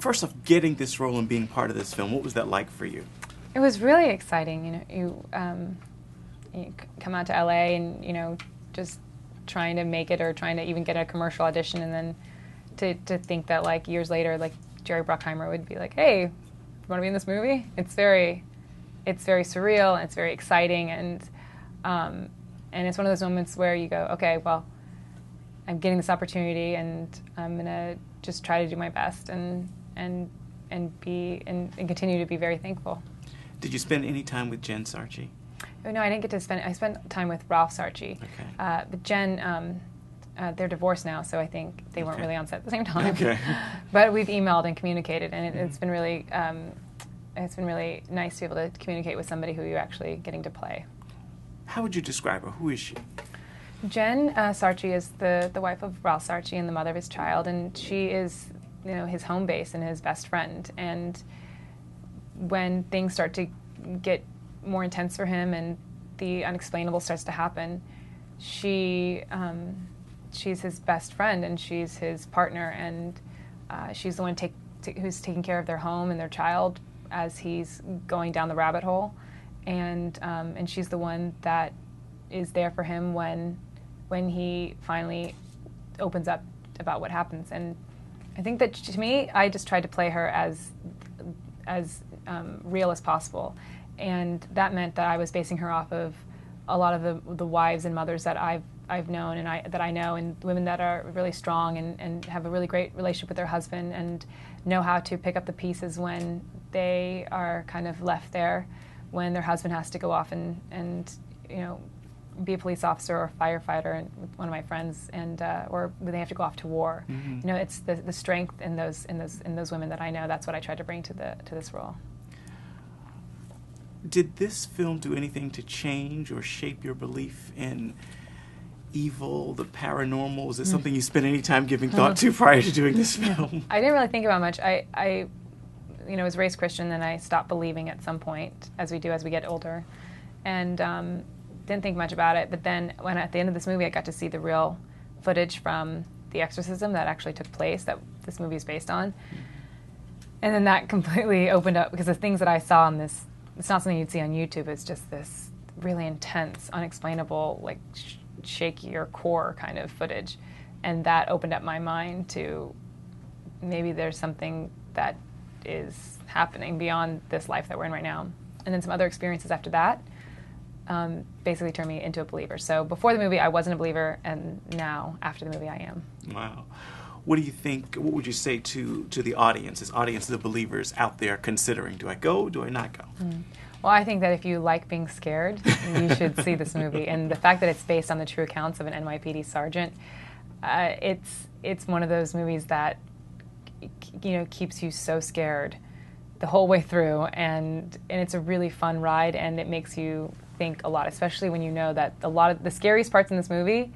first off, getting this role and being part of this film, what was that like for you? It was really exciting. You come out to LA and, just trying to make it or trying to even get a commercial audition, and then to think that like years later, like Jerry Bruckheimer would be like, "Hey, you want to be in this movie?" It's very surreal and it's very exciting, and it's one of those moments where you go, "Okay, well, I'm getting this opportunity, and I'm gonna just try to do my best and continue to be very thankful." Did you spend any time with Jen Sarchi? No, I didn't get to spend. I spent time with Ralph Sarchi. Okay. But Jen, they're divorced now, so I think they weren't really on set at the same time. Okay. But we've emailed and communicated, and it's been really nice to be able to communicate with somebody who you're actually getting to play. How would you describe her? Who is she? Jen Sarchi is the wife of Ralph Sarchi and the mother of his child, and she is his home base and his best friend. And when things start to get more intense for him and the unexplainable starts to happen, she's his best friend and she's his partner, and she's the one who's taking care of their home and their child as he's going down the rabbit hole, and she's the one that is there for him when he finally opens up about what happens. And I think that, to me, I just tried to play her as real as possible, and that meant that I was basing her off of a lot of the wives and mothers that I've known and that I know, and women that are really strong and have a really great relationship with their husband and know how to pick up the pieces when they are kind of left there, when their husband has to go off and be a police officer or a firefighter, and with one of my friends, and or they have to go off to war. Mm-hmm. It's the strength in those women that I know. That's what I tried to bring to this role. Did this film do anything to change or shape your belief in evil, the paranormal? Is it something you spent any time giving thought to prior to doing this film? I didn't really think about much. I was raised Christian, and I stopped believing at some point, as we do as we get older, and didn't think much about it. But then when at the end of this movie I got to see the real footage from the exorcism that actually took place, that this movie is based on, and then that completely opened up, because the things that I saw in this, it's not something you'd see on YouTube. It's just this really intense, unexplainable, like shake your core kind of footage, and that opened up my mind to maybe there's something that is happening beyond this life that we're in right now. And then some other experiences after that basically turned me into a believer. So before the movie I wasn't a believer, and now after the movie I am. Wow. What do you think, what would you say to the audience, the believers out there considering, do I go, do I not go? Well, I think that if you like being scared, you should see this movie. And the fact that it's based on the true accounts of an NYPD sergeant, it's one of those movies that keeps you so scared the whole way through, and it's a really fun ride, and it makes you think a lot, especially when you know that a lot of the scariest parts in this movie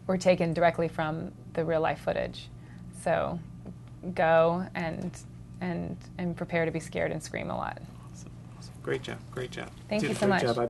were taken directly from the real life footage. So go and prepare to be scared and scream a lot. Awesome. Great job. Thank you so much.